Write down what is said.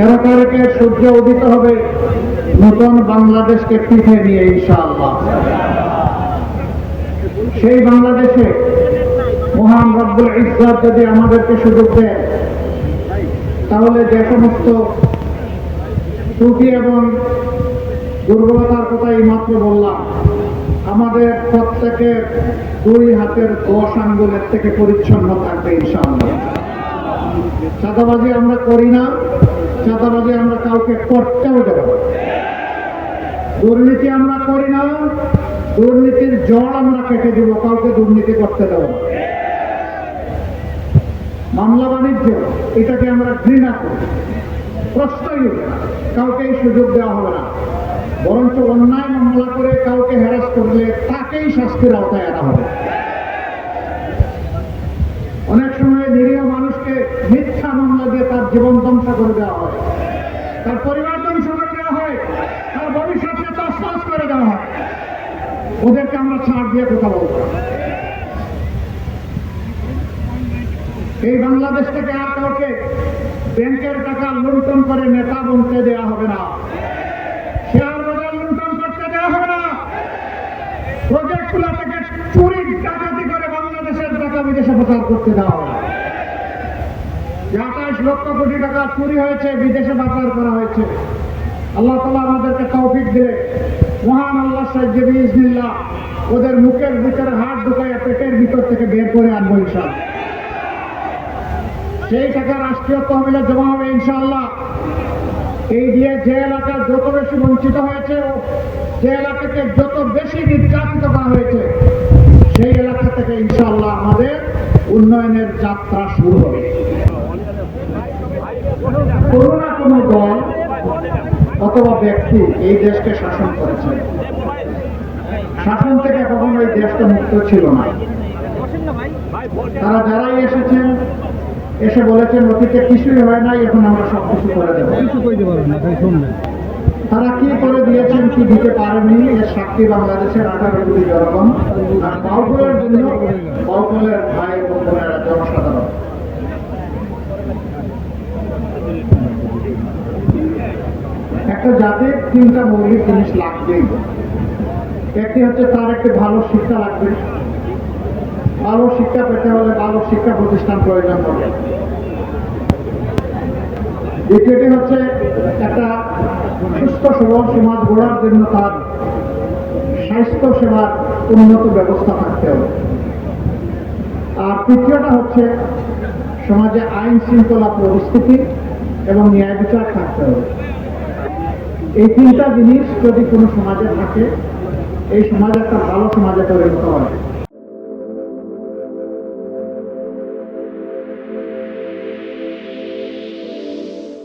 13 তারিখে সূর্য উদিত হবে নতুন বাংলাদেশকে পিঠে নিয়ে ইনশাআল্লাহ। সেই বাংলাদেশে মহান রব্বুল ইজ্জত যদি আমাদেরকে সুযোগ দেয়, তাহলে যে সমস্ত ত্রুটি এবং দুর্বলতার কথা এই মাত্র বললাম, আমাদের প্রত্যেকের 2 হাতের 10 আঙ্গুলের থেকে পরিচ্ছন্ন থাকবে ইনশাআল্লাহ। চাঁদাবাজি আমরা করি না, চাঁদাবাজি আমরা কাউকে করতেও দেব না। দুর্নীতি আমরা করি না, দুর্নীতির জড় আমরা কেটে দিব, কাউকে দুর্নীতি করতে দেব না। মামলা বাণিজ্য এটাকে আমরা ঘৃণা করি, প্রশ্নই উঠে না, কাউকে এই সুযোগ দেওয়া হবে না। বরঞ্চ অন্যায় মামলা করে কাউকে হ্যারাস করলে তাকেই শাস্তির আওতায় আনা হবে। অনেক সময় নিরীহ মানুষকে মিথ্যা মামলা দিয়ে তার জীবন ধ্বংস করে দেওয়া হয়, তার পরিবার ধ্বংস করে দেওয়া হয়, তার ভবিষ্যৎকে তছনছ করে দেওয়া হয়। ওদেরকে আমরা ছাড় দিয়ে কথা বলবো। এই বাংলাদেশ থেকে আর কাউকে ব্যাংকের টাকা লুণ্ঠন করে নেতা বনতে দেওয়া হবে না, শেয়ার বাজার লুণ্ঠন করতে দেওয়া হবে না, প্রজেক্টগুলো থেকে চুরি ডাকাতি করে বাংলাদেশের টাকা বিদেশে পাচার করতে দেওয়া হবে না। 28 লক্ষ কোটি টাকা চুরি হয়েছে, বিদেশে পাচার করা হয়েছে। আল্লাহ তাআলা আমাদেরকে তৌফিক দিলে মহান আল্লাহ সাহায্যে বিইজনিল্লাহ ওদের মুখের ভিতরে হাত ঢুকাইয়া পেটের ভিতর থেকে বের করে আনবো ইনশাআল্লাহ। সেই টাকা রাষ্ট্রীয় তহবিলে জমা হবে ইনশাআল্লাহ। এই দিয়ে যে এলাকা যত বেশি বঞ্চিত হয়েছে, যে এলাকাকে যত বেশি নির্যাতিত করা হয়েছে, সেই এলাকা থেকে ইনশাআল্লাহ আমাদের উন্নয়নের যাত্রা শুরু হবে। কোনো না কোনো দল অথবা ব্যক্তি এই দেশকে শাসন করেছে, শাসন থেকে কখনো এই দেশটা মুক্ত ছিল না। তারা যারাই এসেছেন এসে বলেছেন অতীতে কিছুই হয় নাই, এখন আমরা সবকিছু করে দেবো। তারা কি করে দিয়েছেন, কি দিতে পারেনি, এর সাক্ষী বাংলাদেশের 18 কোটি জনগণ আর বাউফলের জন্য বাউফলের ভাই এবং বোনেরা জনসাধারণ। একটা জাতির 3টা মৌলিক জিনিস লাগবেই। একটি হচ্ছে তার একটি ভালো শিক্ষা লাগবে, ভালো শিক্ষা পেতে হলে ভালো শিক্ষা প্রতিষ্ঠান প্রয়োজন হবে। দ্বিতীয়টি হচ্ছে একটা সুস্থ সবল সমাজ গড়ার জন্য তার স্বাস্থ্য সেবার উন্নত ব্যবস্থা থাকতে হবে। আর তৃতীয়টা হচ্ছে সমাজে আইন শৃঙ্খলা পরিস্থিতি এবং ন্যায় বিচার থাকতে হবে। এই 3টা জিনিস যদি কোনো সমাজে থাকে, এই সমাজ একটা ভালো সমাজে পরিণত হয়।